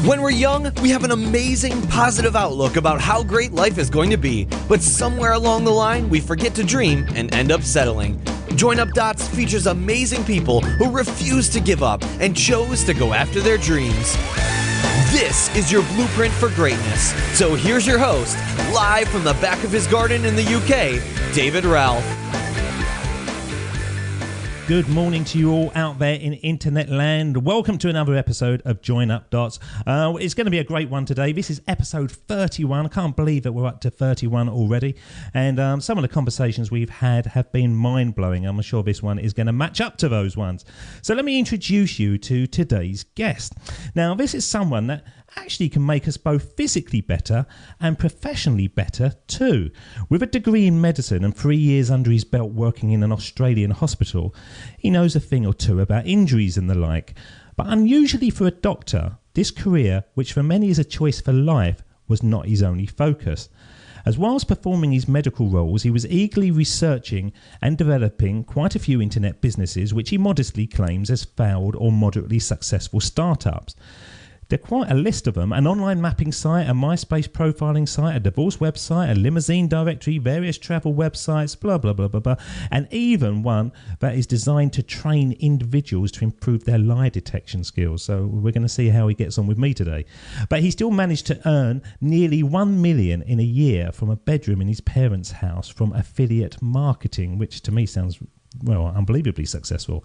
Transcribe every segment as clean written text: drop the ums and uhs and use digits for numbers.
When we're young, we have an amazing, positive outlook about how great life is going to be, but somewhere along the line, we forget to dream and end up settling. Join Up Dots features amazing people who refuse to give up and chose to go after their dreams. This is your blueprint for greatness. So here's your host, live from the back of his garden in the UK, David Ralph. Good morning to you all out there in internet land. Welcome to another episode of Join Up Dots. It's going to be a great one today. This is episode 31. I can't believe that we're up to 31 already. And some of the conversations we've had have been mind-blowing. I'm sure this one is going to match up to those ones. So let me introduce you to today's guest. Now, this is someone that actually can make us both physically better and professionally better too. With a degree in medicine and 3 years under his belt working in an Australian hospital, he knows a thing or two about injuries and the like. But unusually for a doctor, this career, which for many is a choice for life, was not his only focus. As whilst performing his medical roles, he was eagerly researching and developing quite a few internet businesses which he modestly claims as failed or moderately successful startups. There are quite a list of them: an online mapping site, a MySpace profiling site, a divorce website, a limousine directory, various travel websites, blah, blah, blah, blah, blah, and even one that is designed to train individuals to improve their lie detection skills. So we're going to see how he gets on with me today. But he still managed to earn nearly $1 million in a year from a bedroom in his parents' house from affiliate marketing, which to me sounds, well, unbelievably successful.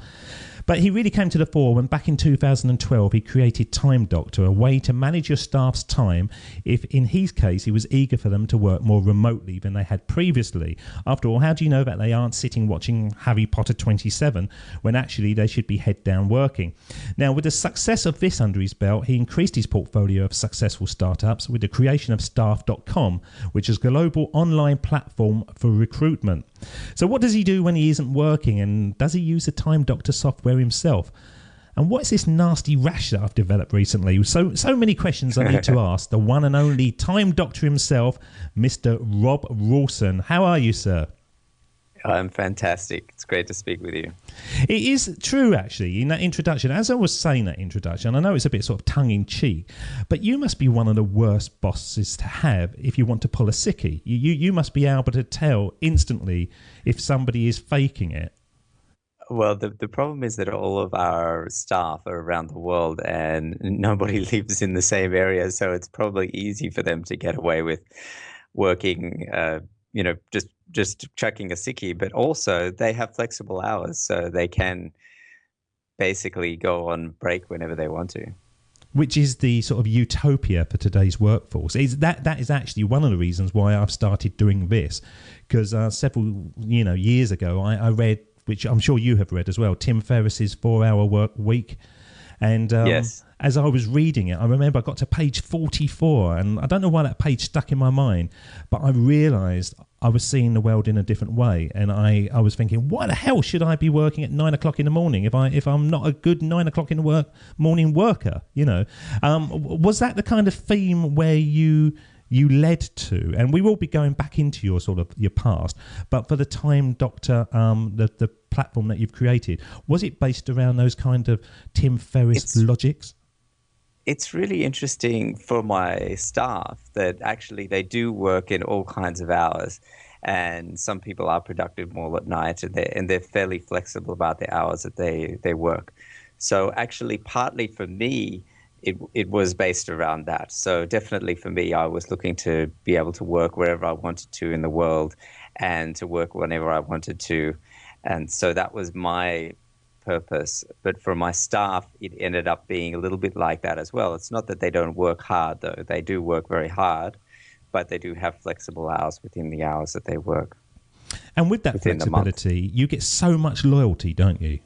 But he really came to the fore when back in 2012 he created Time Doctor, a way to manage your staff's time if in his case he was eager for them to work more remotely than they had previously. After all, how do you know that they aren't sitting watching Harry Potter 27 when actually they should be head down working? Now, with the success of this under his belt, he increased his portfolio of successful startups with the creation of staff.com, which is a global online platform for recruitment. So what does he do when he isn't working, and does he use the Time Doctor software himself? And what's this nasty rash that I've developed recently? So many questions I need to ask the one and only Time Doctor himself, Mr. Rob Rawson. How are you, sir? I'm fantastic. It's great to speak with you. It is true, actually, in that introduction. As I was saying that introduction, I know it's a bit sort of tongue-in-cheek, but you must be one of the worst bosses to have if you want to pull a sickie. You must be able to tell instantly if somebody is faking it. Well, the problem is that all of our staff are around the world and nobody lives in the same area, so it's probably easy for them to get away with working, just chucking a sickie, but also they have flexible hours, so they can basically go on break whenever they want to. Which is the sort of utopia for today's workforce. That is actually one of the reasons why I've started doing this, because several years ago I read, which I'm sure you have read as well, Tim Ferriss's 4-Hour Work Week. And yes. As I was reading it, I remember I got to page 44, and I don't know why that page stuck in my mind, but I realised I was seeing the world in a different way, and I was thinking, why the hell should I be working at 9 o'clock in the morning if I'm not a good 9 o'clock in the morning worker? Was that the kind of theme where you led to? And we will be going back into your past, but for the Time Doctor, the platform that you've created, was it based around those kind of Tim Ferriss logics? It's really interesting for my staff that actually they do work in all kinds of hours, and some people are productive more at night, and they're fairly flexible about the hours that they work. So actually, partly for me, it was based around that. So definitely for me, I was looking to be able to work wherever I wanted to in the world and to work whenever I wanted to. And so that was my purpose. But for my staff, it ended up being a little bit like that as well. It's not that they don't work hard, though. They do work very hard, but they do have flexible hours within the hours that they work. And with that flexibility, you get so much loyalty, don't you?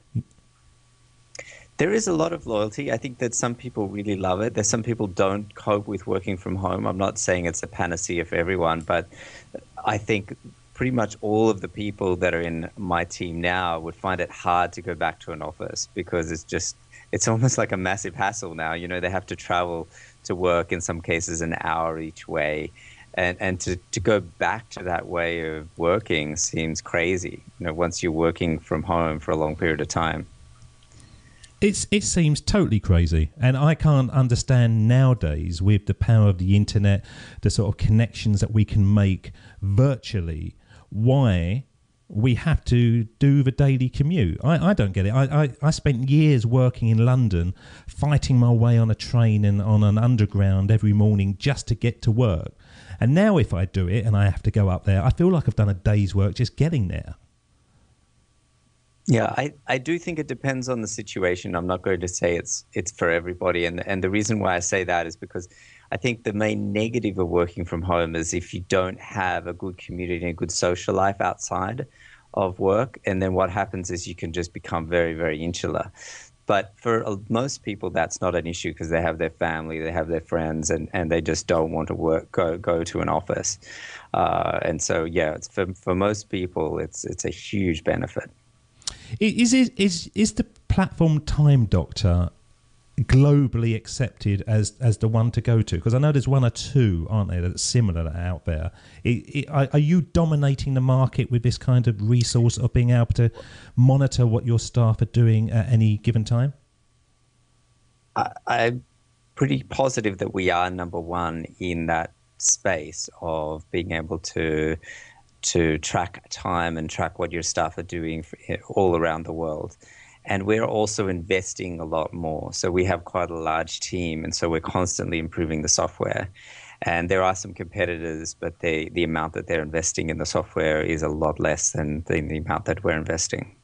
There is a lot of loyalty. I think that some people really love it. There's some people don't cope with working from home. I'm not saying it's a panacea for everyone, but I think pretty much all of the people that are in my team now would find it hard to go back to an office because it's almost like a massive hassle now. They have to travel to work, in some cases an hour each way. And to go back to that way of working seems crazy, once you're working from home for a long period of time. It seems totally crazy, and I can't understand nowadays, with the power of the internet, the sort of connections that we can make virtually, why we have to do the daily commute. I don't get it. I spent years working in London, fighting my way on a train and on an underground every morning just to get to work. And now if I do it and I have to go up there, I feel like I've done a day's work just getting there. Yeah, I do think it depends on the situation. I'm not going to say it's for everybody. And the reason why I say that is because I think the main negative of working from home is if you don't have a good community and a good social life outside of work. And then what happens is you can just become very, very insular. But for most people, that's not an issue because they have their family, they have their friends, and they just don't want to go to an office. And so, yeah, it's for most people, it's a huge benefit. Is the platform Time Doctor globally accepted as the one to go to? Because I know there's one or two, aren't there, that's similar out there. Are you dominating the market with this kind of resource of being able to monitor what your staff are doing at any given time? I'm pretty positive that we are number one in that space of being able to track time and track what your staff are doing all around the world. And we're also investing a lot more. So we have quite a large team, and so we're constantly improving the software. And there are some competitors, but the amount that they're investing in the software is a lot less than the amount that we're investing.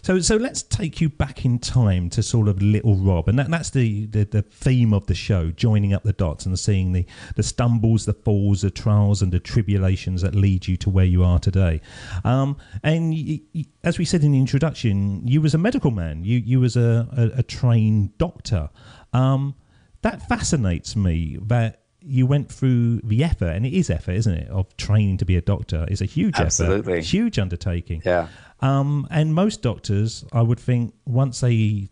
So let's take you back in time to sort of Little Rob, and that's the theme of the show, joining up the dots and seeing the stumbles, the falls, the trials and the tribulations that lead you to where you are today. And as we said in the introduction, you was a medical man. You was a trained doctor. That fascinates me, that you went through the effort, and it is effort, isn't it, of training to be a doctor. It's a huge Absolutely. effort, huge undertaking. Yeah. And most doctors, I would think, once they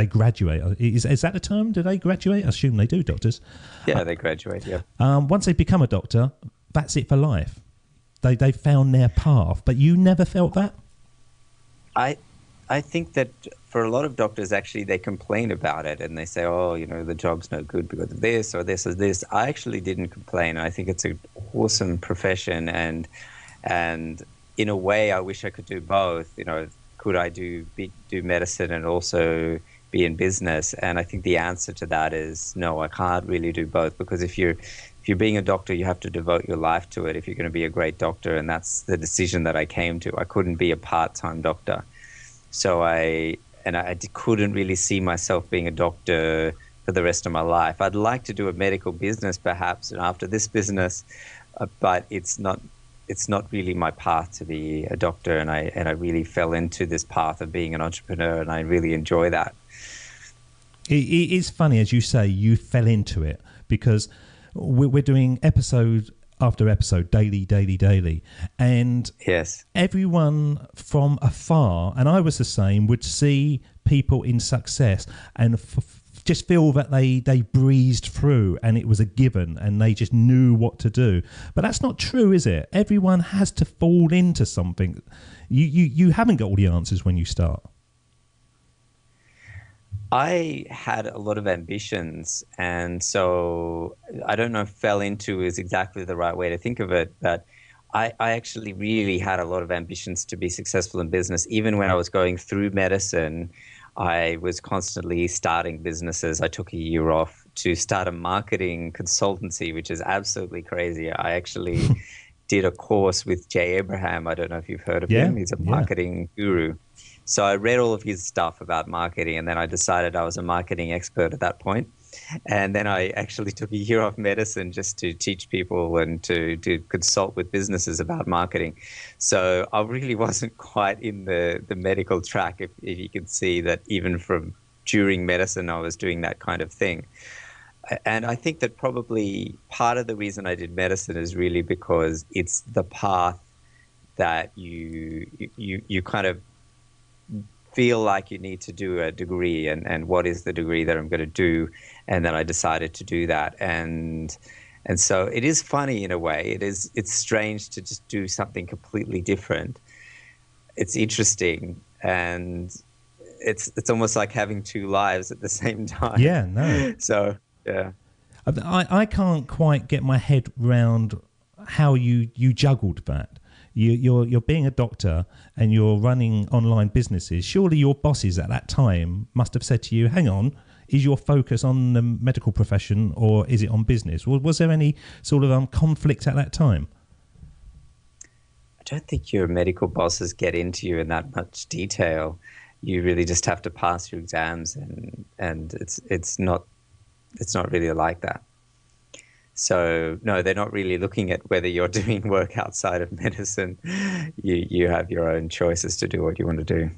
graduate. Is that the term? Do they graduate? I assume they do, doctors. Yeah, they graduate, yeah. Once they become a doctor, that's it for life. They found their path. But you never felt that? I think that for a lot of doctors, actually, they complain about it and they say, oh, the job's no good because of this or this or this. I actually didn't complain. I think it's an awesome profession, and in a way, I wish I could do both. Could I do medicine and also be in business? And I think the answer to that is no, I can't really do both, because if you're being a doctor, you have to devote your life to it if you're going to be a great doctor. And that's the decision that I came to. I couldn't be a part-time doctor. So I couldn't really see myself being a doctor for the rest of my life. I'd like to do a medical business perhaps after this business, but it's not really my path to be a doctor, and I really fell into this path of being an entrepreneur, and I really enjoy that. It is funny, as you say, you fell into it, because we're doing episode after episode, daily, and yes, everyone from afar, and I was the same, would see people in success and just feel that they breezed through and it was a given and they just knew what to do. But that's not true, is it? Everyone has to fall into something. You haven't got all the answers when you start. I had a lot of ambitions, and so I don't know if fell into is exactly the right way to think of it, but I actually really had a lot of ambitions to be successful in business. Even when I was going through medicine, I was constantly starting businesses. I took a year off to start a marketing consultancy, which is absolutely crazy. I actually did a course with Jay Abraham. I don't know if you've heard of him. He's a marketing guru. So I read all of his stuff about marketing, and then I decided I was a marketing expert at that point. And then I actually took a year off medicine just to teach people and to consult with businesses about marketing. So I really wasn't quite in the medical track, if you can see that even from during medicine, I was doing that kind of thing. And I think that probably part of the reason I did medicine is really because it's the path that you kind of feel like you need to do a degree, and what is the degree that I'm going to do, and then I decided to do that, and so it is funny in a way. It's strange to just do something completely different. It's interesting, and it's almost like having two lives at the same time. Yeah, no. So yeah. I can't quite get my head round how you juggled that. You're being a doctor and you're running online businesses. Surely your bosses at that time must have said to you, hang on, is your focus on the medical profession or is it on business? Was there any sort of conflict at that time? I don't think your medical bosses get into you in that much detail. You really just have to pass your exams, and it's not really like that. So no, they're not really looking at whether you're doing work outside of medicine. You have your own choices to do what you want to do.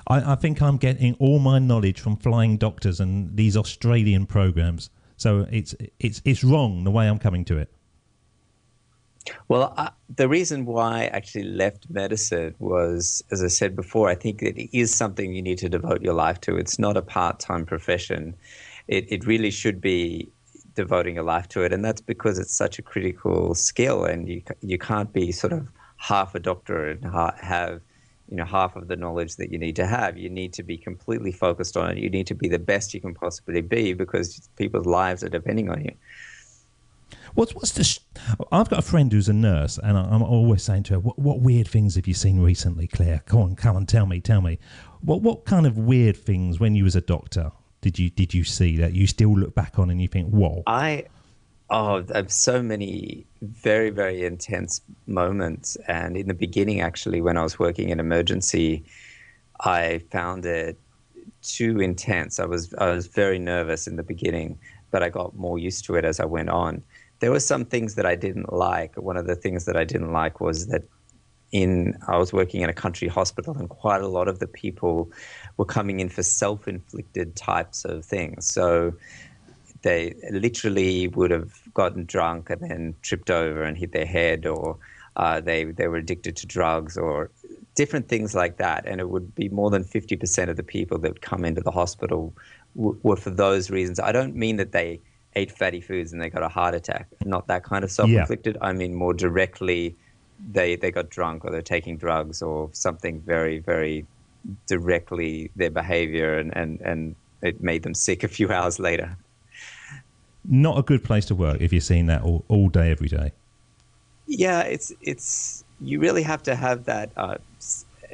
I think I'm getting all my knowledge from Flying Doctors and these Australian programs. So it's wrong the way I'm coming to it. Well, the reason why I actually left medicine was, as I said before, I think it is something you need to devote your life to. It's not a part-time profession. It really should be devoting your life to it, and that's because it's such a critical skill, and you can't be sort of half a doctor and have half of the knowledge that you need to have. You need to be completely focused on it. You need to be the best you can possibly be because people's lives are depending on you. What's this? I've got a friend who's a nurse, and I'm always saying to her, "What weird things have you seen recently, Claire? Come on, tell me. What kind of weird things when you was a doctor did you see that you still look back on and you think, whoa?" I have so many very, very intense moments, and in the beginning, actually, when I was working in emergency, I found it too intense. I was very nervous in the beginning, but I got more used to it as I went on. There were some things that I didn't like. One of the things that I didn't like was that I was working in a country hospital, and quite a lot of the people were coming in for self-inflicted types of things. So they literally would have gotten drunk and then tripped over and hit their head, or they were addicted to drugs or different things like that. And it would be more than 50% of the people that would come into the hospital were for those reasons. I don't mean that they ate fatty foods and they got a heart attack. Not that kind of self-inflicted. Yeah. I mean more directly, they got drunk or they're taking drugs or something very, very directly, their behavior, and it made them sick a few hours later. Not a good place to work if you're seeing that all day, every day. Yeah, it's you really have to have that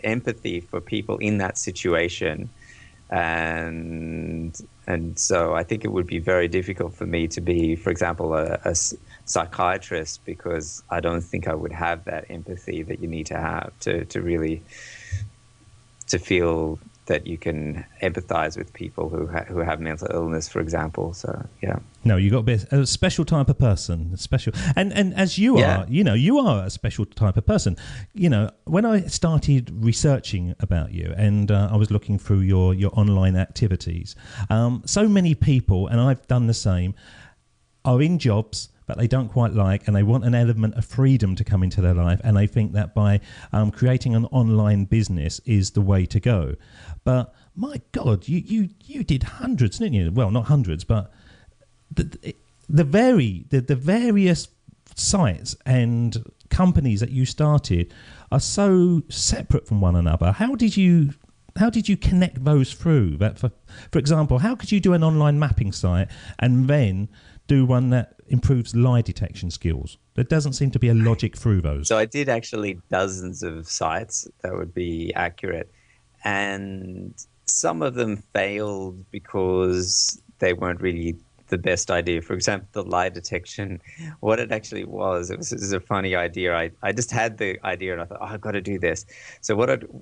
empathy for people in that situation. And so I think it would be very difficult for me to be, for example, a psychiatrist, because I don't think I would have that empathy that you need to have to really feel that you can empathize with people who have mental illness, for example. So yeah. No, you got to be a special type of person, special, and as you are, you are a special type of person. When I started researching about you, and I was looking through your online activities, so many people, and I've done the same, are in jobs that they don't quite like, and they want an element of freedom to come into their life, and they think that by creating an online business is the way to go. But my God, you did hundreds, didn't you? Well, not hundreds, but the various sites and companies that you started are so separate from one another. How did you connect those through? That for example, how could you do an online mapping site and then do one that improves lie detection skills? There doesn't seem to be a logic through those. So I did actually dozens of sites, that would be accurate. And some of them failed because they weren't really the best idea. For example, the lie detection, what it actually was, it was a funny idea. I just had the idea and I thought, I've got to do this. So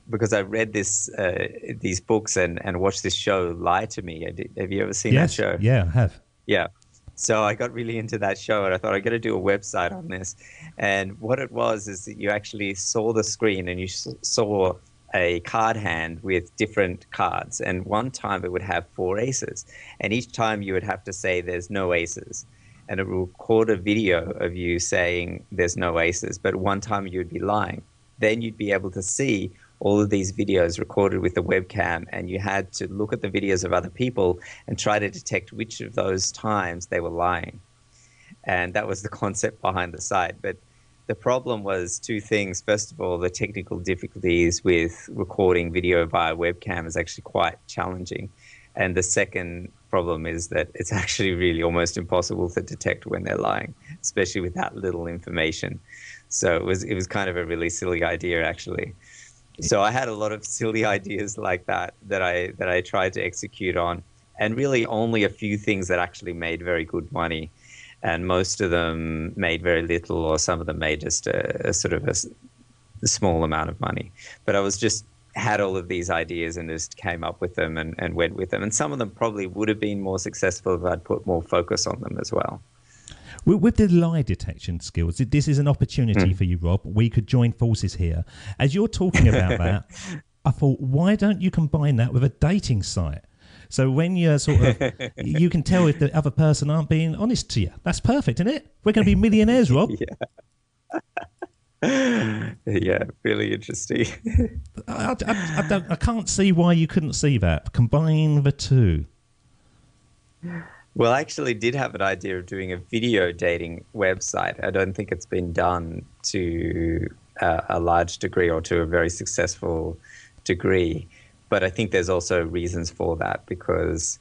because I read these books and watched this show, Lie to Me. Have you ever seen that show? Yeah, I have. Yeah. So I got really into that show and I thought, I got to do a website on this. And what it was is that you actually saw the screen and you saw a card hand with different cards. And one time it would have 4 aces. And each time you would have to say there's no aces. And it would record a video of you saying there's no aces. But one time you would be lying. Then you'd be able to see all of these videos recorded with the webcam, and you had to look at the videos of other people and try to detect which of those times they were lying. And that was the concept behind the site. But the problem was two things. First of all, the technical difficulties with recording video via webcam is actually quite challenging. And the second problem is that it's actually really almost impossible to detect when they're lying, especially with that little information. So it was kind of a really silly idea, actually. So I had a lot of silly ideas like that I tried to execute on, and really only a few things that actually made very good money. And most of them made very little, or some of them made just a sort of a small amount of money. But I was just had all of these ideas and just came up with them and went with them. And some of them probably would have been more successful if I'd put more focus on them as well. With the lie detection skills, this is an opportunity for you, Rob. We could join forces here. As you're talking about that, I thought, why don't you combine that with a dating site? So when you're sort of, you can tell if the other person aren't being honest to you. That's perfect, isn't it? We're going to be millionaires, Rob. Yeah, really interesting. I can't see why you couldn't see that. Combine the two. Well, I actually did have an idea of doing a video dating website. I don't think it's been done to a large degree or to a very successful degree. But I think there's also reasons for that, because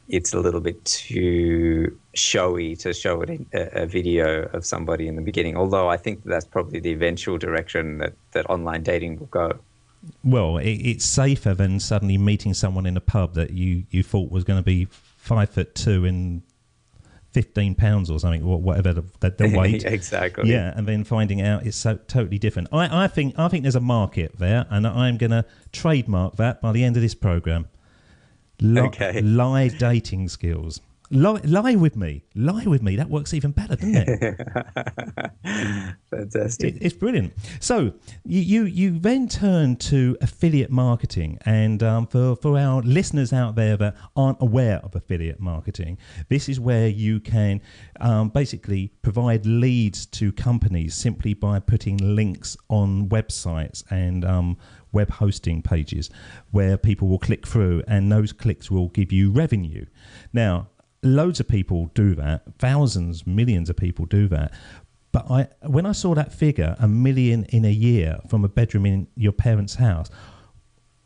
it's a little bit too showy to show it in a video of somebody in the beginning, although I think that's probably the eventual direction that online dating will go. Well, it's safer than suddenly meeting someone in a pub that you thought was going to be 5'2" and 15 pounds or something, or whatever the weight. Exactly. Yeah, and then finding out it's so totally different. I think there's a market there, and I'm going to trademark that by the end of this program. Okay. Lie dating skills. Lie with me. That works even better, doesn't it? Fantastic. It's brilliant. So you then turn to affiliate marketing, and for our listeners out there that aren't aware of affiliate marketing, this is where you can basically provide leads to companies simply by putting links on websites and web hosting pages where people will click through, and those clicks will give you revenue. Now, loads of people do that, thousands, millions of people do that. But when I saw that figure, 1 million in a year from a bedroom in your parents' house,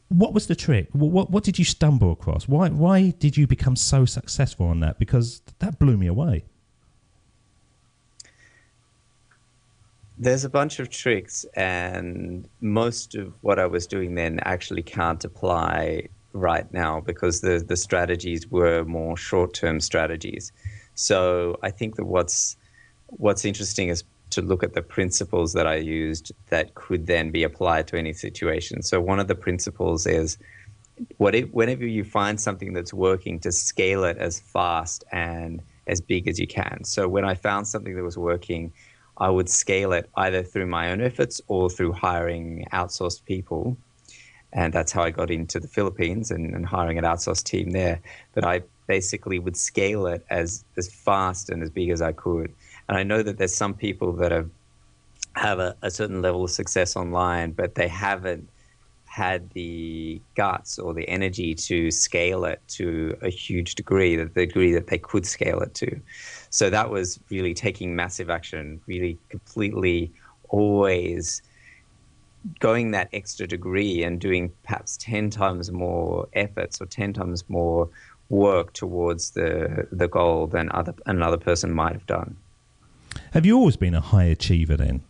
what was the trick? What did you stumble across? Why did you become so successful on that? Because that blew me away. There's a bunch of tricks, and most of what I was doing then actually can't apply right now, because the strategies were more short-term strategies. So I think that what's interesting is to look at the principles that I used that could then be applied to any situation. So one of the principles is whenever you find something that's working, to scale it as fast and as big as you can. So when I found something that was working, I would scale it either through my own efforts or through hiring outsourced people. And that's how I got into the Philippines and hiring an outsourced team there. But I basically would scale it as fast and as big as I could. And I know that there's some people that have a certain level of success online, but they haven't had the guts or the energy to scale it to a huge degree, the degree that they could scale it to. So that was really taking massive action, really completely always going that extra degree and doing perhaps 10 times more efforts or 10 times more work towards the goal than another person might have done. Have you always been a high achiever then?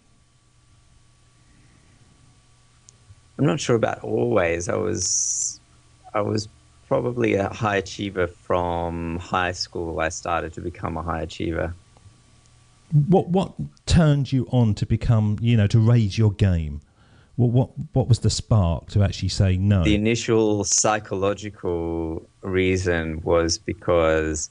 I'm not sure about always. I was probably a high achiever from high school. I started to become a high achiever. What turned you on to become, to raise your game? What was the spark to actually say no? The initial psychological reason was because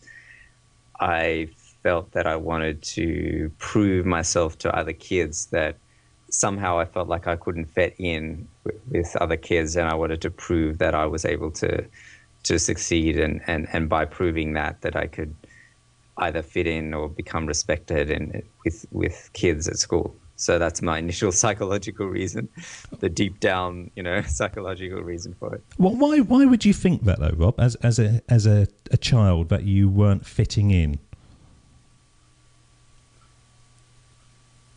I felt that I wanted to prove myself to other kids, that somehow I felt like I couldn't fit in with other kids, and I wanted to prove that I was able to succeed, and by proving that I could either fit in or become respected with kids at school. So that's my initial psychological reason, the deep down, psychological reason for it. Well, why would you think that though, Rob, as a child, that you weren't fitting in?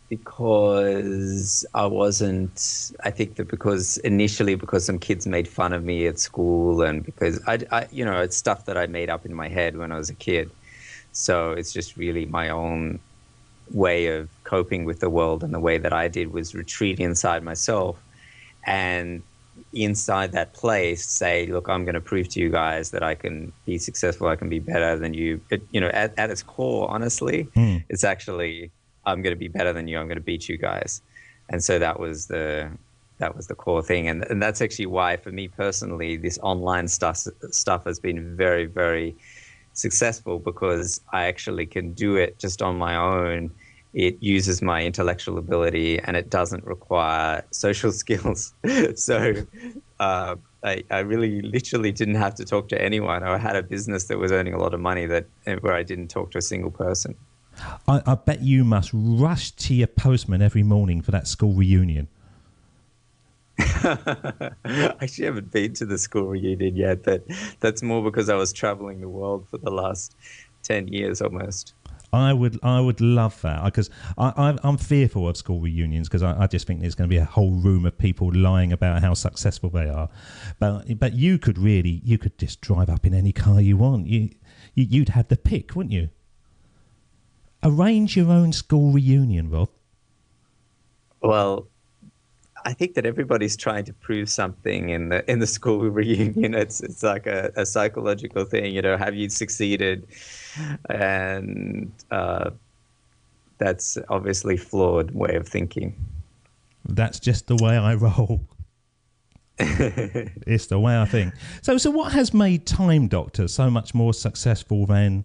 because I think that because initially because some kids made fun of me at school, and because it's stuff that I made up in my head when I was a kid. So it's just really my own way of coping with the world, and the way that I did was retreat inside myself, and inside that place say, look, I'm going to prove to you guys that I can be successful, I can be better than you. At its core, honestly, it's actually, I'm going to be better than you, I'm going to beat you guys. And so that was the core thing. And that's actually why, for me personally, this online stuff has been very, very successful, because I actually can do it just on my own. It uses my intellectual ability, and it doesn't require social skills. So I really literally didn't have to talk to anyone. I had a business that was earning a lot of money where I didn't talk to a single person. I bet you must rush to your postman every morning for that school reunion. I actually haven't been to the school reunion yet, but that's more because I was traveling the world for the last 10 years almost. I would love that, because I'm fearful of school reunions, because I just think there's going to be a whole room of people lying about how successful they are. But you could just drive up in any car you want. You'd have the pick, wouldn't you? Arrange your own school reunion, Rob. Well, I think that everybody's trying to prove something in the school reunion. It's like a psychological thing, have you succeeded? And that's obviously flawed way of thinking. That's just the way I roll. It's the way I think. So what has made Time Doctor so much more successful than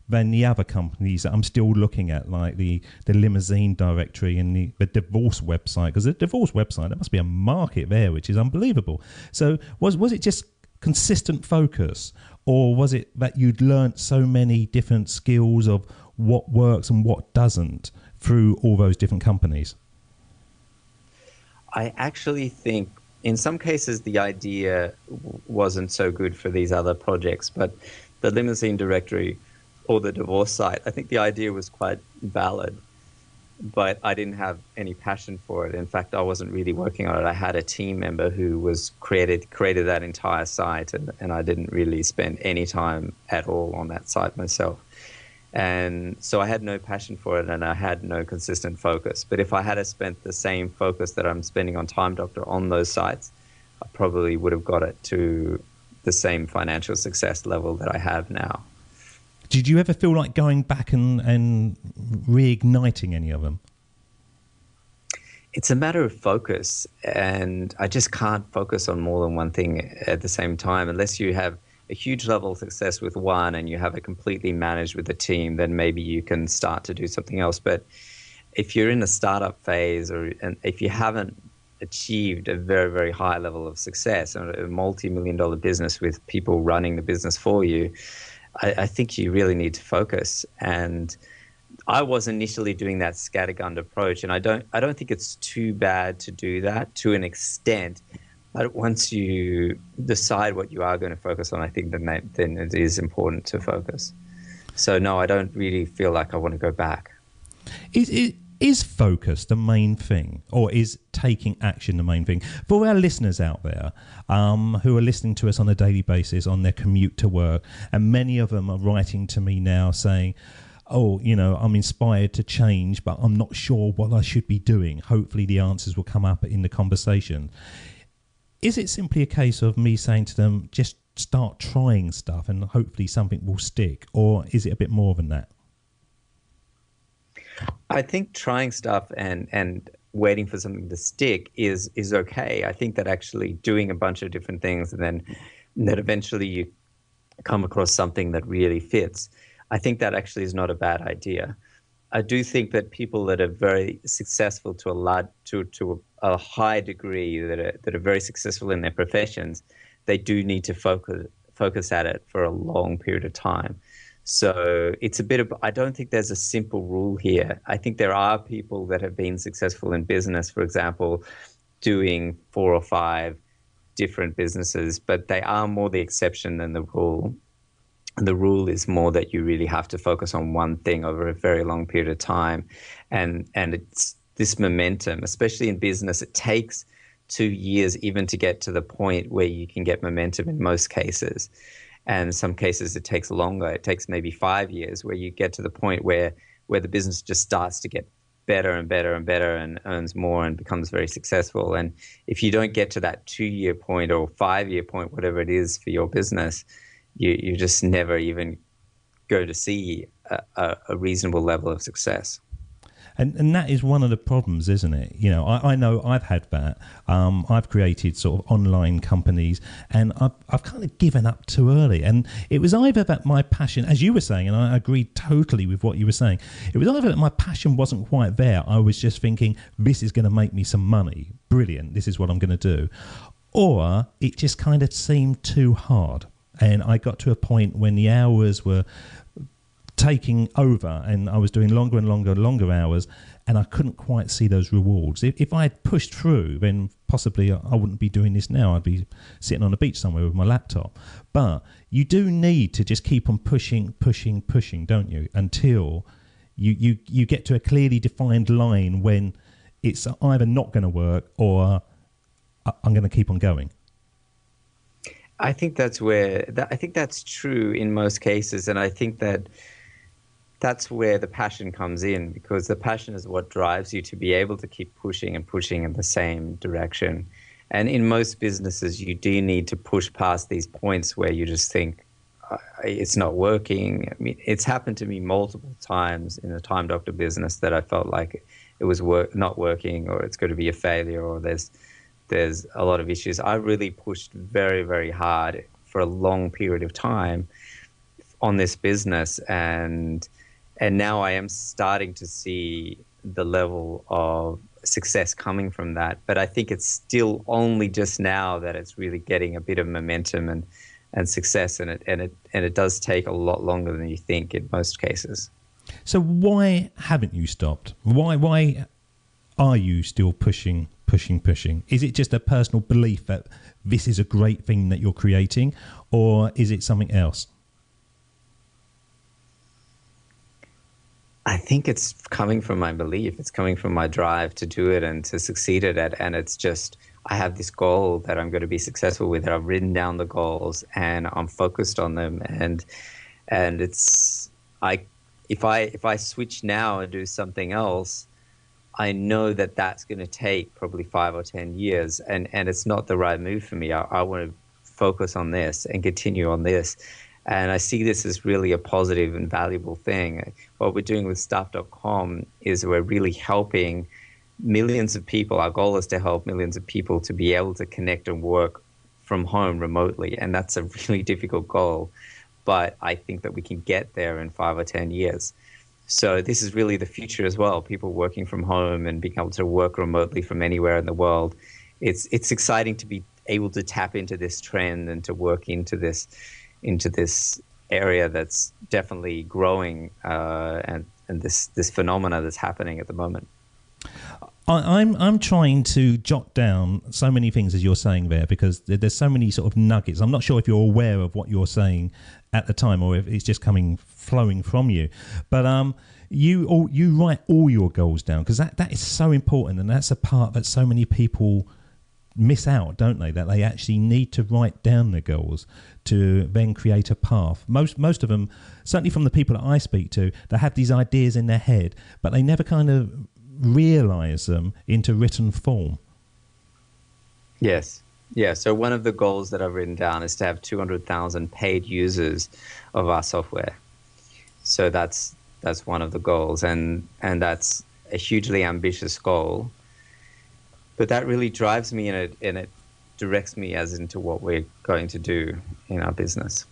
the other companies that I'm still looking at, like the limousine directory and the divorce website? Because the divorce website, there must be a market there, which is unbelievable. So was it just consistent focus, or was it that you'd learnt so many different skills of what works and what doesn't through all those different companies? I actually think in some cases the idea wasn't so good for these other projects, but the limousine directory or the divorce site, I think the idea was quite valid, but I didn't have any passion for it. In fact, I wasn't really working on it. I had a team member who was created that entire site, and I didn't really spend any time at all on that site myself. And so I had no passion for it, and I had no consistent focus. But if I had spent the same focus that I'm spending on Time Doctor on those sites, I probably would have got it to the same financial success level that I have now. Did you ever feel like going back and reigniting any of them? It's a matter of focus, and I just can't focus on more than one thing at the same time. Unless you have a huge level of success with one and you have it completely managed with a team, then maybe you can start to do something else. But if you're in a startup phase, and if you haven't achieved a very, very high level of success, a multi-million-dollar business with people running the business for you, I think you really need to focus. And I was initially doing that scattergun approach, and I don't think it's too bad to do that to an extent. But once you decide what you are going to focus on, I think then it is important to focus. So no, I don't really feel like I want to go back. Is focus the main thing, or is taking action the main thing? For our listeners out there who are listening to us on a daily basis on their commute to work, and many of them are writing to me now saying, I'm inspired to change, but I'm not sure what I should be doing. Hopefully the answers will come up in the conversation. Is it simply a case of me saying to them, just start trying stuff and hopefully something will stick? Or is it a bit more than that? I think trying stuff and waiting for something to stick is okay. I think that actually doing a bunch of different things and then that eventually you come across something that really fits, I think that actually is not a bad idea. I do think that people that are very successful to a high degree, that are very successful in their professions, they do need to focus at it for a long period of time. So it's a bit of, I don't think there's a simple rule here. I think there are people that have been successful in business, for example, doing 4 or 5 different businesses, but they are more the exception than the rule. And the rule is more that you really have to focus on one thing over a very long period of time. And it's this momentum, especially in business. It takes 2 years even to get to the point where you can get momentum in most cases. And in some cases it takes longer. It takes maybe 5 years where you get to the point where the business just starts to get better and better and better and earns more and becomes very successful. And if you don't get to that 2-year point or 5-year point, whatever it is for your business, you just never even go to see a reasonable level of success. And that is one of the problems, isn't it? You know, I know I've had that. I've created sort of online companies, and I've kind of given up too early. And it was either that my passion, as you were saying, and I agreed totally with what you were saying, it was either that my passion wasn't quite there. I was just thinking, this is going to make me some money. Brilliant. This is what I'm going to do. Or it just kind of seemed too hard. And I got to a point when the hours were taking over and I was doing longer and longer hours, and I couldn't quite see those rewards. If I had pushed through, then possibly I wouldn't be doing this now. I'd be sitting on a beach somewhere with my laptop. But you do need to just keep on pushing, don't you, until you get to a clearly defined line when it's either not going to work or I'm going to keep on going. I think that's true in most cases, and I think that's where the passion comes in, because the passion is what drives you to be able to keep pushing and pushing in the same direction. And in most businesses, you do need to push past these points where you just think it's not working. I mean, it's happened to me multiple times in the Time Doctor business that I felt like it was not working, or it's going to be a failure, or there's a lot of issues. I really pushed very, very hard for a long period of time on this business, and now I am starting to see the level of success coming from that. But I think it's still only just now that it's really getting a bit of momentum and success, and it does take a lot longer than you think in most cases. So why haven't you stopped? Why are you still pushing? Is it just a personal belief that this is a great thing that you're creating, or is it something else? I think it's coming from my belief. It's coming from my drive to do it and to succeed at it. And it's just, I have this goal that I'm going to be successful with. I've written down the goals and I'm focused on them. And it's, if I switch now and do something else, I know that that's going to take probably 5 or 10 years, and it's not the right move for me. I want to focus on this and continue on this. And I see this as really a positive and valuable thing. What we're doing with Stuff.com is we're really helping millions of people. Our goal is to help millions of people to be able to connect and work from home remotely. And that's a really difficult goal. But I think that we can get there in 5 or 10 years. So this is really the future as well. People working from home and being able to work remotely from anywhere in the world. It's exciting to be able to tap into this trend and to work into this area that's definitely growing, and this phenomena that's happening at the moment. I'm trying to jot down so many things as you're saying there, because there's so many sort of nuggets. I'm not sure if you're aware of what you're saying at the time or if it's just flowing from you. But you write all your goals down, because that is so important, and that's a part that so many people miss out, don't they? That they actually need to write down their goals to then create a path. Most of them, certainly from the people that I speak to, they have these ideas in their head, but they never kind of realize them into written form. Yes. Yeah. So one of the goals that I've written down is to have 200,000 paid users of our software. So that's one of the goals, and that's a hugely ambitious goal. But that really drives me, and it directs me as into what we're going to do in our business.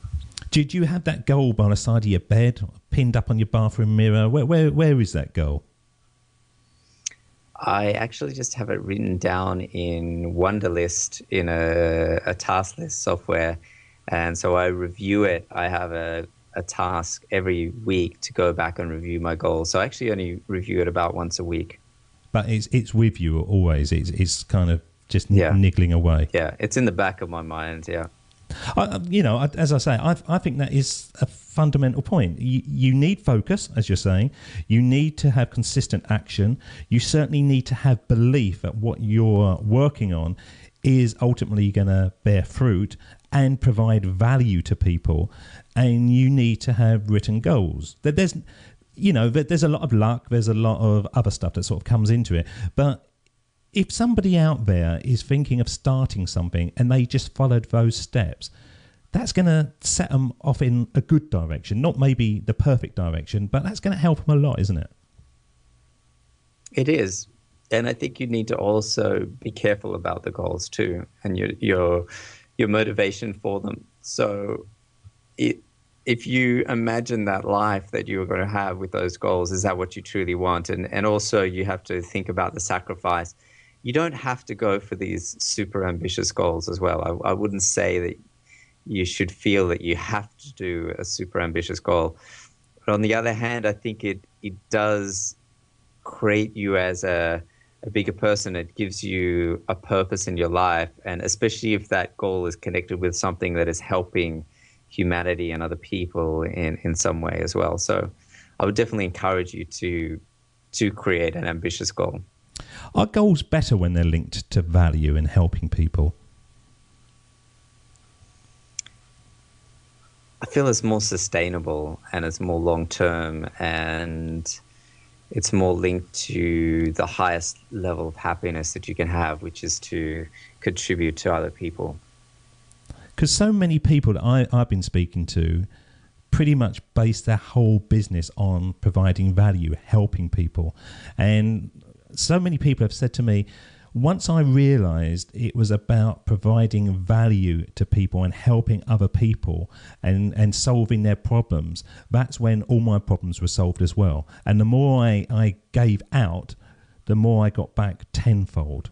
Did you have that goal by the side of your bed, pinned up on your bathroom mirror? Where is that goal? I actually just have it written down in Wunderlist in a task list software. And so I review it. I have a task every week to go back and review my goals. So I actually only review it about once a week. But it's with you always. It's kind of just niggling away. Yeah, it's in the back of my mind, yeah. As I say, I think that is a fundamental point. You need focus, as you're saying. You need to have consistent action. You certainly need to have belief that what you're working on is ultimately going to bear fruit and provide value to people. And you need to have written goals. There's a lot of luck. There's a lot of other stuff that sort of comes into it. But if somebody out there is thinking of starting something and they just followed those steps, that's going to set them off in a good direction, not maybe the perfect direction, but that's going to help them a lot, isn't it? It is. And I think you need to also be careful about the goals too, and your motivation for them. So if you imagine that life that you're going to have with those goals, is that what you truly want? And also you have to think about the sacrifice. You don't have to go for these super ambitious goals as well. I wouldn't say that you should feel that you have to do a super ambitious goal. But on the other hand, I think it does create you as a bigger person. It gives you a purpose in your life. And especially if that goal is connected with something that is helping humanity and other people in some way as well. So I would definitely encourage you to create an ambitious goal. Are goals better when they're linked to value and helping people? I feel it's more sustainable and it's more long-term and it's more linked to the highest level of happiness that you can have, which is to contribute to other people. Because so many people that I've been speaking to pretty much base their whole business on providing value, helping people. And so many people have said to me, once I realised it was about providing value to people and helping other people and solving their problems, that's when all my problems were solved as well. And the more I gave out, the more I got back tenfold.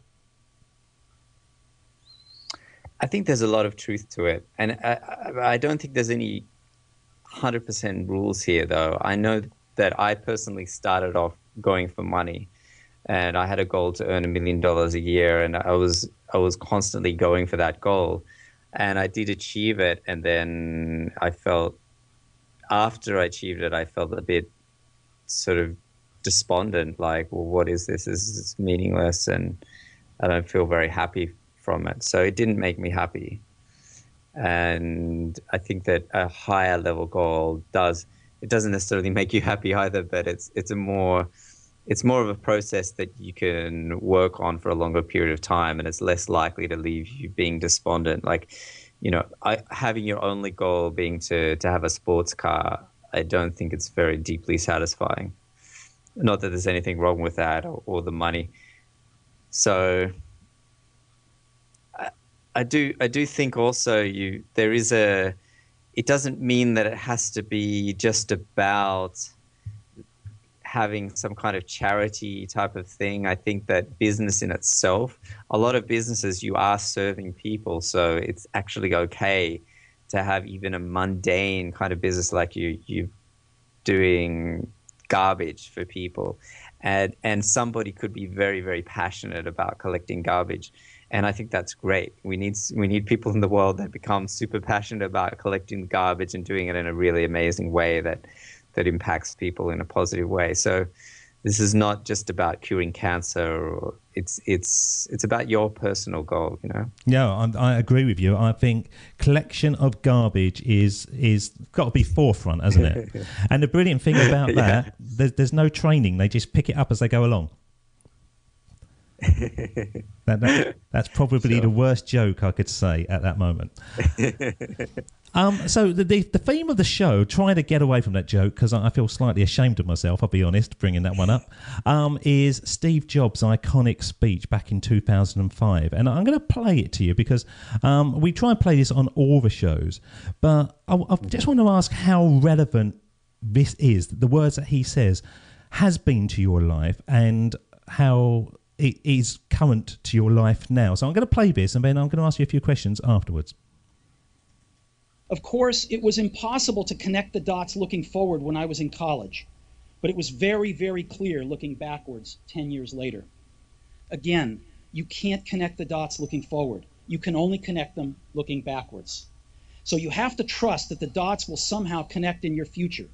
I think there's a lot of truth to it. And I don't think there's any 100% rules here, though. I know that I personally started off going for money. And I had a goal to earn $1 million a year, and I was constantly going for that goal, and I did achieve it. And then I felt, after I achieved it, I felt a bit sort of despondent, like, well, what is this? This is meaningless, and I don't feel very happy from it. So it didn't make me happy. And I think that a higher level goal doesn't necessarily make you happy either, but it's more of a process that you can work on for a longer period of time, and it's less likely to leave you being despondent. Like, having your only goal being to have a sports car, I don't think it's very deeply satisfying. Not that there's anything wrong with that or the money. So I do think also it doesn't mean that it has to be just about having some kind of charity type of thing. I think that business in itself, a lot of businesses, you are serving people, so it's actually okay to have even a mundane kind of business like you doing garbage for people, and somebody could be very, very passionate about collecting garbage, and I think that's great. We need people in the world that become super passionate about collecting garbage and doing it in a really amazing way that impacts people in a positive way. So this is not just about curing cancer, or it's about your personal goal, Yeah, I agree with you. I think collection of garbage is got to be forefront, hasn't it? And the brilliant thing about that, there's no training. They just pick it up as they go along. That's probably the worst joke I could say at that moment. So the theme of the show, trying to get away from that joke because I feel slightly ashamed of myself, I'll be honest, bringing that one up, is Steve Jobs' iconic speech back in 2005. And I'm going to play it to you because we try and play this on all the shows. But I just want to ask how relevant this is, the words that he says, has been to your life and how it is current to your life now. So I'm going to play this and then I'm going to ask you a few questions afterwards. Of course, it was impossible to connect the dots looking forward when I was in college, but it was very, very clear looking backwards 10 years later. Again, you can't connect the dots looking forward. You can only connect them looking backwards. So you have to trust that the dots will somehow connect in your future.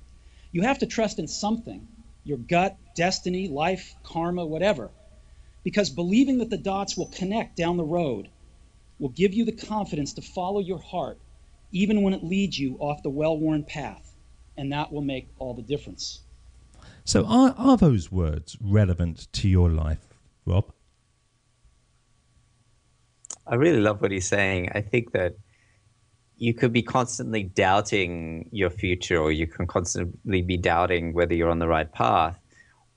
You have to trust in something, your gut, destiny, life, karma, whatever, because believing that the dots will connect down the road will give you the confidence to follow your heart, even when it leads you off the well-worn path, and that will make all the difference. So are those words relevant to your life, Rob? I really love what he's saying. I think that you could be constantly doubting your future, or you can constantly be doubting whether you're on the right path,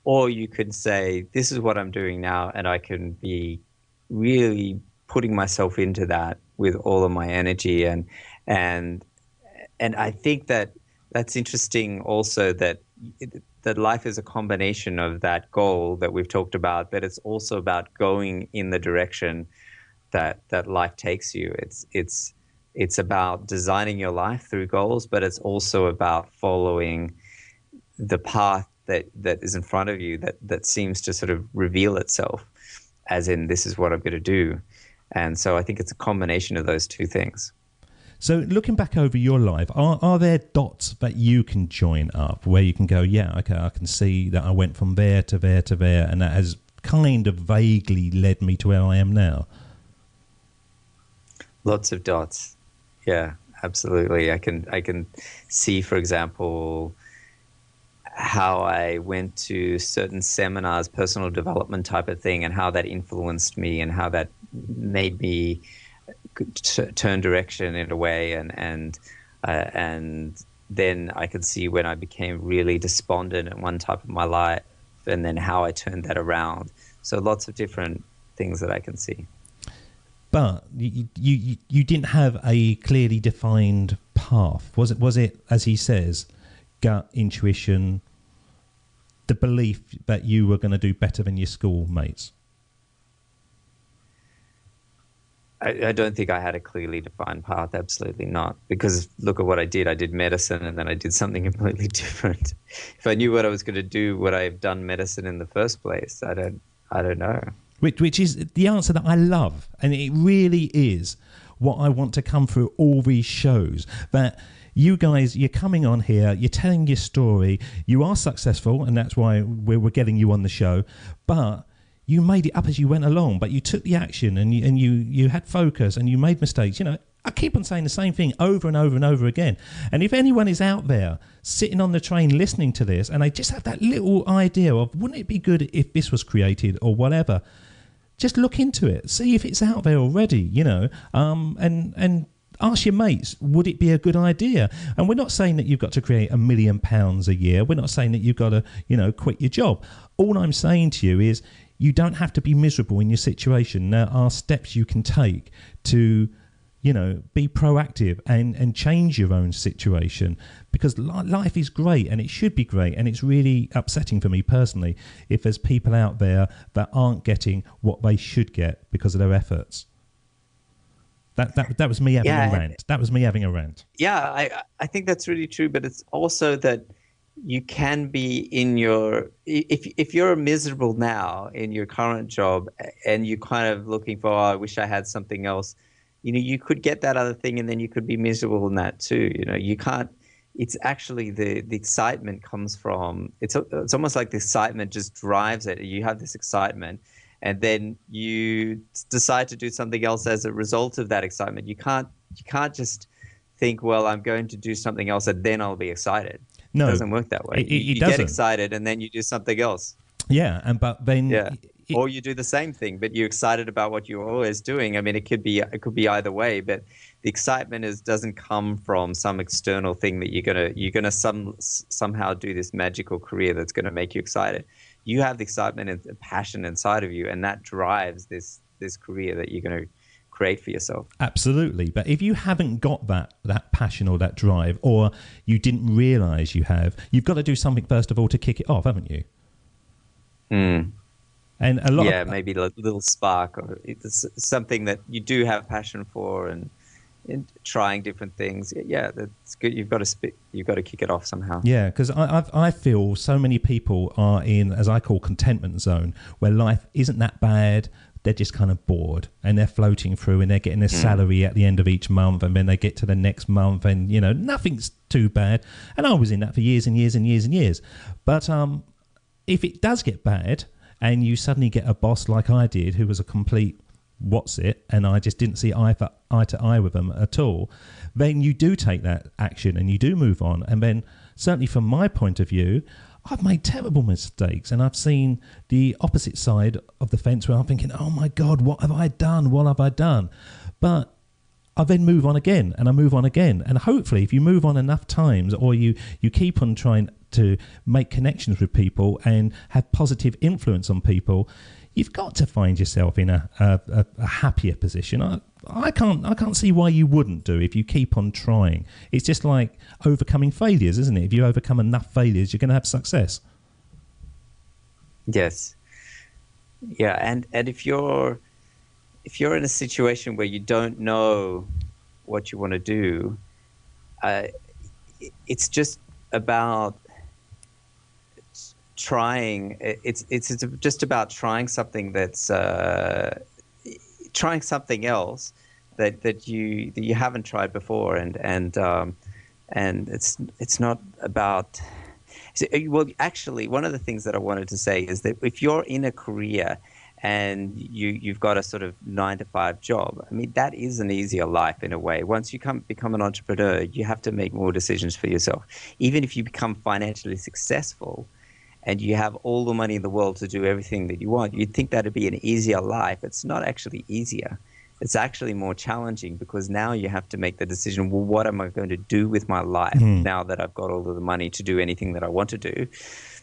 or you could say, this is what I'm doing now, and I can be really putting myself into that with all of my energy. And I think that that's interesting also, that life is a combination of that goal that we've talked about, but it's also about going in the direction that life takes you. It's about designing your life through goals, but it's also about following the path that is in front of you, that seems to sort of reveal itself, as in, this is what I'm going to do. And so I think it's a combination of those two things. So looking back over your life, are there dots that you can join up where you can go, yeah, okay, I can see that I went from there to there to there, and that has kind of vaguely led me to where I am now? Lots of dots. Yeah, absolutely. I can see, for example, how I went to certain seminars, personal development type of thing, and how that influenced me, and how that made me turn direction in a way, and then I could see when I became really despondent at one type of my life, and then how I turned that around. So lots of different things that I can see. But you didn't have a clearly defined path. Was it, as he says, gut, intuition, the belief that you were going to do better than your schoolmates? I don't think I had a clearly defined path. Absolutely not. Because look at what I did. I did medicine, and then I did something completely different. If I knew what I was going to do, would I have done medicine in the first place? I don't know. Which is the answer that I love, and it really is what I want to come through all these shows. That you guys, you're coming on here, you're telling your story, you are successful, and that's why we're getting you on the show. But you made it up as you went along, but you took the action, and you had focus, and you made mistakes. You know, I keep on saying the same thing over and over and over again. And if anyone is out there sitting on the train listening to this, and they just have that little idea of, wouldn't it be good if this was created or whatever, just look into it, see if it's out there already, you know, and ask your mates, would it be a good idea? And we're not saying that you've got to create £1 million a year. We're not saying that you've got to, you know, quit your job. All I'm saying to you is, you don't have to be miserable in your situation. There are steps you can take to, you know, be proactive and change your own situation, because life is great, and it should be great. And it's really upsetting for me personally if there's people out there that aren't getting what they should get because of their efforts. That was me having a rant. That was me having a rant. Yeah, I think that's really true, but it's also that you can be in your, if you're miserable now in your current job, and you're kind of looking for, oh, I wish I had something else, you know, you could get that other thing, and then you could be miserable in that too. You know, you can't, it's actually the excitement comes from, it's almost like the excitement just drives it. You have this excitement, and then you decide to do something else as a result of that excitement. You can't just think, well, I'm going to do something else and then I'll be excited. No, it doesn't work that way. You get excited and then you do something else. Yeah, but then or you do the same thing, but you're excited about what you're always doing. I mean, it could be either way, but the excitement doesn't come from some external thing that you're gonna somehow do this magical career that's gonna make you excited. You have the excitement and passion inside of you, and that drives this career that you're gonna create for yourself. Absolutely. But if you haven't got that passion or that drive, or you didn't realize you've got to do something first of all to kick it off, haven't you? And a lot maybe a little spark, or it's something that you do have passion for, and trying different things. Yeah, that's good. You've got to kick it off somehow. Yeah, because I feel so many people are in, as I call, contentment zone, where life isn't that bad. they're just kind of bored and they're floating through and they're getting their salary at the end of each month, and then they get to the next month and, you know, nothing's too bad. And I was in that for years and years and years and years. But if it does get bad and you suddenly get a boss like I did, who was a complete what's it, and I just didn't see eye to eye with them at all, then you do take that action and you do move on. And then certainly from my point of view, I've made terrible mistakes, and I've seen the opposite side of the fence where I'm thinking, oh my God, what have I done? What have I done? But I then move on again, and I move on again. And hopefully if you move on enough times, or you keep on trying to make connections with people and have positive influence on people, you've got to find yourself in a happier position. I can't see why you wouldn't do if you keep on trying. It's just like overcoming failures, isn't it? If you overcome enough failures, you're going to have success. Yes. Yeah, and if you're in a situation where you don't know what you want to do, it's just about trying. It's just about trying something that's trying something else that you haven't tried before, and it's not about. Well, actually, one of the things that I wanted to say is that if you're in a career and you've got a sort of 9-to-5 job, I mean, that is an easier life in a way. Once you become an entrepreneur, you have to make more decisions for yourself. Even if you become financially successful and you have all the money in the world to do everything that you want, you'd think that'd be an easier life. It's not actually easier. It's actually more challenging, because now you have to make the decision, well, what am I going to do with my life now that I've got all of the money to do anything that I want to do?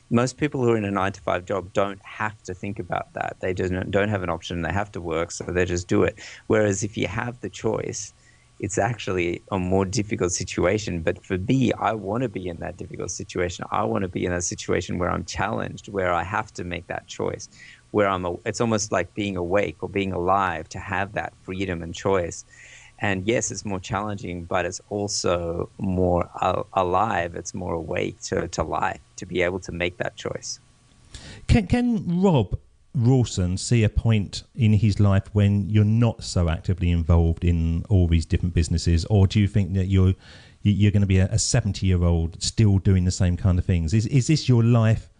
Most people who are in a 9-to-5 job don't have to think about that. They don't have an option. They have to work, so they just do it. Whereas if you have the choice, it's actually a more difficult situation. But for me, I want to be in that difficult situation. I want to be in a situation where I'm challenged, where I have to make that choice, where it's almost like being awake or being alive, to have that freedom and choice. And yes, it's more challenging, but it's also more alive. It's more awake to life, to be able to make that choice. Can Rob Rawson see a point in his life when you're not so actively involved in all these different businesses, or do you think that you're going to be a 70-year-old still doing the same kind of things? Is this your life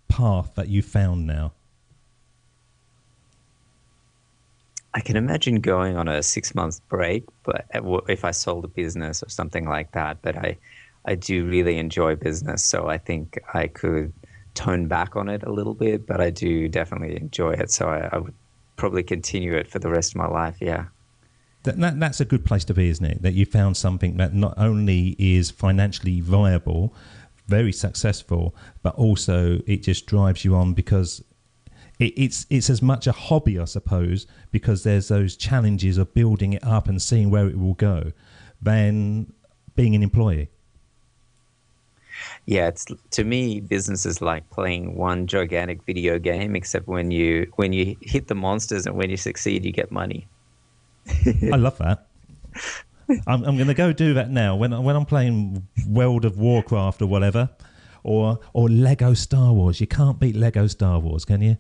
path that you found now? I can imagine going on a 6-month break, but if I sold a business or something like that. But I do really enjoy business, so I think I could tone back on it a little bit, but I do definitely enjoy it. So I would probably continue it for the rest of my life, yeah. That's a good place to be, isn't it? That you found something that not only is financially viable, very successful, but also it just drives you on, because it's as much a hobby, I suppose, because there's those challenges of building it up and seeing where it will go, than being an employee. Yeah, to me, business is like playing one gigantic video game, except when you hit the monsters and when you succeed, you get money. I love that. I'm going to go do that now when I'm playing World of Warcraft or whatever, or Lego Star Wars. You can't beat Lego Star Wars, can you?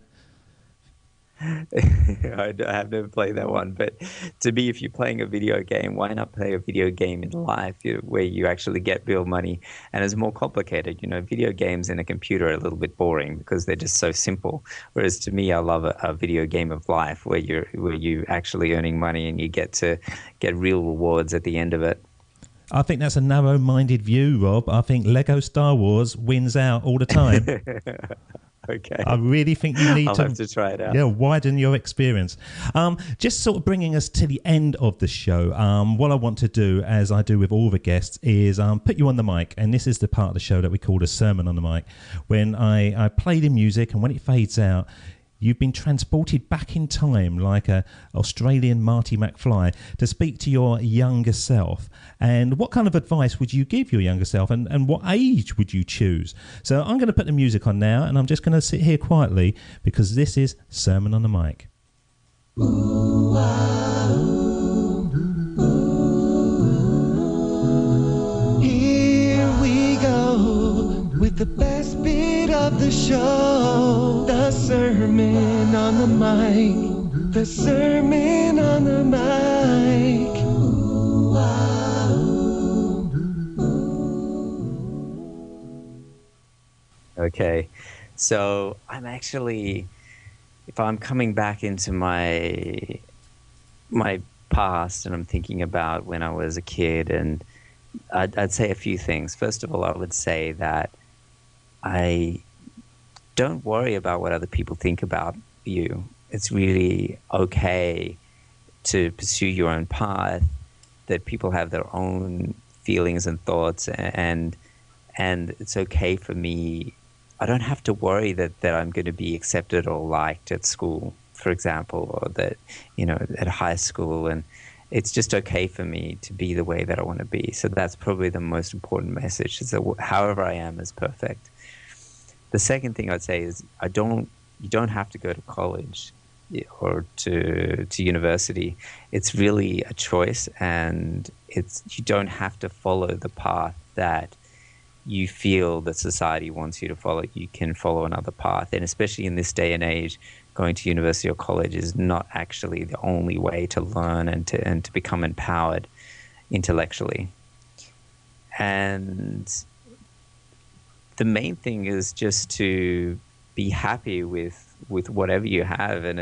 I have never played that one, but to me, if you're playing a video game, why not play a video game in life where you actually get real money? And it's more complicated. You know, video games in a computer are a little bit boring because they're just so simple. Whereas to me, I love a video game of life where you actually earning money and you get to get real rewards at the end of it. I think that's a narrow-minded view, Rob. I think Lego Star Wars wins out all the time. Okay. I really think you need I'll have to try it out. Yeah, widen your experience. Just sort of bringing us to the end of the show, what I want to do, as I do with all the guests, is put you on the mic. And this is the part of the show that we call the sermon on the mic. When I play the music, and when it fades out, you've been transported back in time like a Australian Marty McFly to speak to your younger self. And what kind of advice would you give your younger self, and what age would you choose? So I'm going to put the music on now, and I'm just going to sit here quietly, because this is Sermon on the Mic. Ooh, here we go with the best bit of the show, the Sermon on the Mic. with a sermon on the mic. Okay, so I'm actually, if I'm coming back into my past and I'm thinking about when I was a kid, and I'd say a few things. First of all, I would say that I don't worry about what other people think about you. It's really okay to pursue your own path, that people have their own feelings and thoughts, and it's okay for me. I don't have to worry that I'm going to be accepted or liked at school, for example, or that, at high school. And it's just okay for me to be the way that I want to be. So that's probably the most important message, is that however I am is perfect. The second thing I'd say is you don't have to go to college or to university. It's really a choice, and you don't have to follow the path that you feel that society wants you to follow. You can follow another path. And especially in this day and age, going to university or college is not actually the only way to learn and to become empowered intellectually. And the main thing is just to be happy with whatever you have. And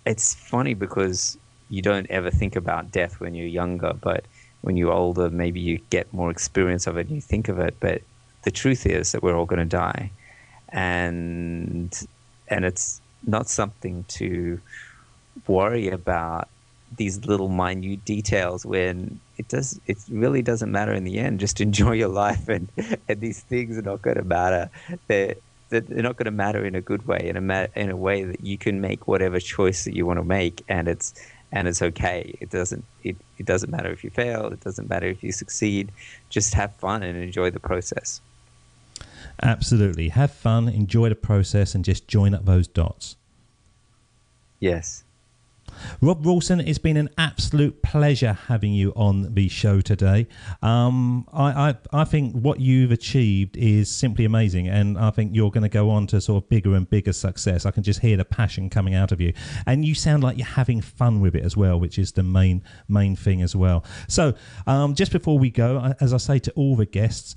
it's funny because you don't ever think about death when you're younger, but when you're older, maybe you get more experience of it and you think of it. But the truth is that we're all going to die, and it's not something to worry about these little minute details when it really doesn't matter in the end. Just enjoy your life, and these things are not going to matter. They're not going to matter in a good way, in a way that you can make whatever choice that you want to make, and it's okay. It doesn't matter if you fail. It doesn't matter if you succeed. Just have fun and enjoy the process. Absolutely. Have fun, enjoy the process, and just join up those dots. Yes. Rob Rawson, it's been an absolute pleasure having you on the show today. I think what you've achieved is simply amazing, and I think you're going to go on to sort of bigger and bigger success. I can just hear the passion coming out of you, and you sound like you're having fun with it as well, which is the main thing as well. So just before we go, as I say to all the guests,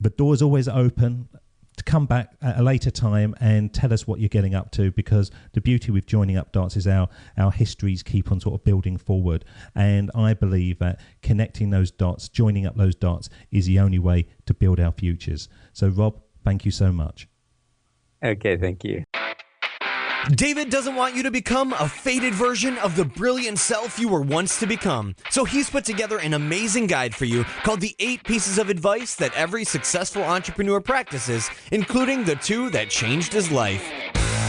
the door is always open to come back at a later time and tell us what you're getting up to, because the beauty with joining up dots is our histories keep on sort of building forward, and I believe that connecting those dots, joining up those dots, is the only way to build our futures. So Rob, thank you so much. Okay, thank you. David doesn't want you to become a faded version of the brilliant self you were once to become. So he's put together an amazing guide for you called the 8 Pieces of Advice that every successful entrepreneur practices, including the 2 that changed his life.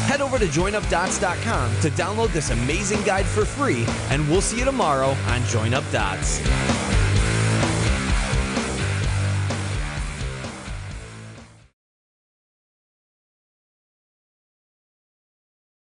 Head over to joinupdots.com to download this amazing guide for free, and we'll see you tomorrow on Join Up Dots.